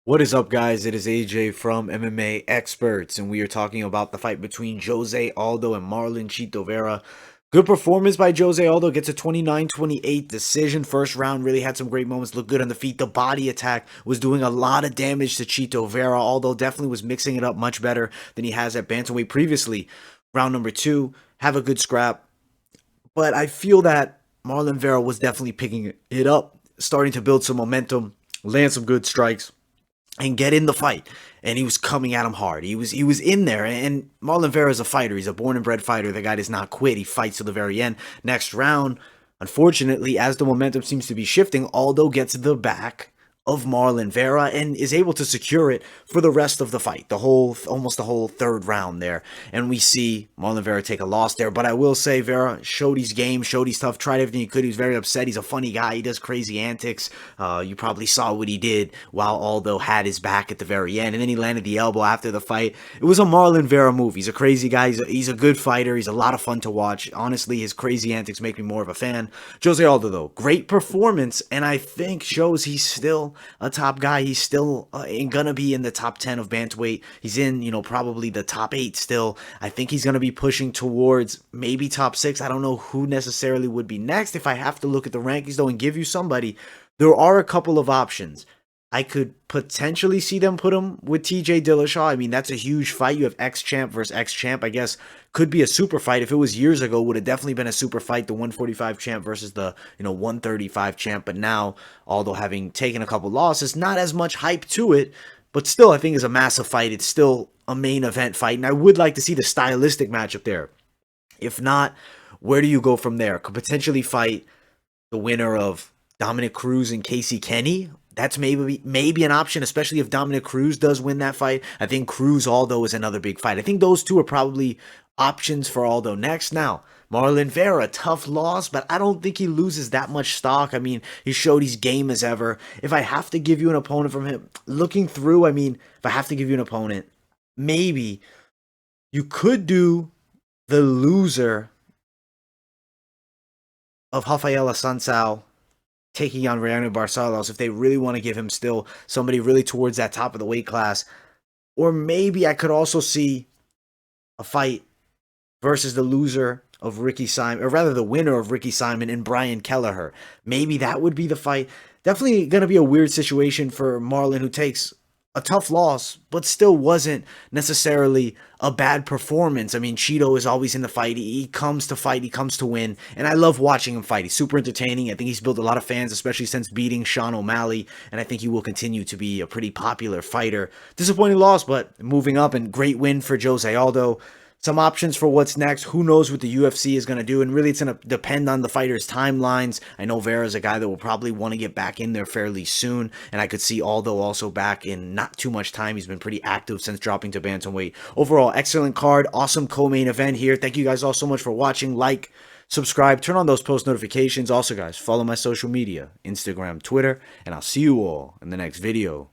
What is up, guys? It is AJ from MMA Experts, and we are talking about the fight between Jose Aldo and Marlon Vera. Good performance by Jose Aldo. Gets a 29-28 decision. First round really had some great moments. Looked good on the feet. The body attack was doing a lot of damage to Chito Vera. Aldo definitely was mixing it up much better than he has at bantamweight previously. Round number two, have a good scrap. But I feel that Marlon Vera was definitely picking it up, starting to build some momentum, land some good strikes and get in the fight. And he was coming at him hard. He was in there. And Marlon Vera is a fighter. He's a born and bred fighter. The guy does not quit. He fights to the very end. Next round, unfortunately, as the momentum seems to be shifting, Aldo gets the back of Marlon Vera and is able to secure it for the rest of the fight, almost the whole third round there. And we see Marlon Vera take a loss there. But I will say Vera showed his game, showed his tough, tried everything he could. He was very upset. He's a funny guy. He does crazy antics. You probably saw what he did while Aldo had his back at the very end. And then he landed the elbow after the fight. It was a Marlon Vera move. He's a crazy guy. He's a good fighter. He's a lot of fun to watch. Honestly, his crazy antics make me more of a fan. Jose Aldo, though, great performance. And I think shows he's still a top guy. He's still gonna be in the top 10 of bantamweight. He's in, probably the top 8 still. I think he's gonna be pushing towards maybe top 6. I don't know who necessarily would be next. If I have to look at the rankings though and give you somebody, there are a couple of options. I could potentially see them put him with TJ Dillashaw. I mean, that's a huge fight. You have ex-champ versus ex-champ. I guess could be a super fight. If it was years ago, would have definitely been a super fight. The 145 champ versus the 135 champ. But now, although having taken a couple losses, not as much hype to it. But still, I think is a massive fight. It's still a main event fight, and I would like to see the stylistic matchup there. If not, where do you go from there? Could potentially fight the winner of Dominic Cruz and Casey Kenny. That's maybe an option, especially if Dominic Cruz does win that fight. I think Cruz Aldo is another big fight. I think those two are probably options for Aldo next. Now, Marlon Vera, tough loss, but I don't think he loses that much stock. I mean, he showed his game as ever. If I have to give you an opponent from him, looking through, I mean, if I have to give you an opponent, maybe you could do the loser of Rafael Assunção taking on Rayano Barcelos if they really want to give him still somebody really towards that top of the weight class. Or maybe I could also see a fight versus the loser of Ricky Simon, or rather the winner of Ricky Simon and Brian Kelleher. Maybe that would be the fight. Definitely going to be a weird situation for Marlon, who takes a tough loss, but still wasn't necessarily a bad performance. I mean, Chito is always in the fight. He comes to fight. He comes to win. And I love watching him fight. He's super entertaining. I think he's built a lot of fans, especially since beating Sean O'Malley. And I think he will continue to be a pretty popular fighter. Disappointing loss, but moving up, and great win for Jose Aldo. Some options for what's next. Who knows what the UFC is going to do? And really, it's going to depend on the fighters' timelines. I know Vera's a guy that will probably want to get back in there fairly soon. And I could see Aldo also back in not too much time. He's been pretty active since dropping to bantamweight. Overall, excellent card. Awesome co-main event here. Thank you guys all so much for watching. Like, subscribe, turn on those post notifications. Also, guys, follow my social media, Instagram, Twitter. And I'll see you all in the next video.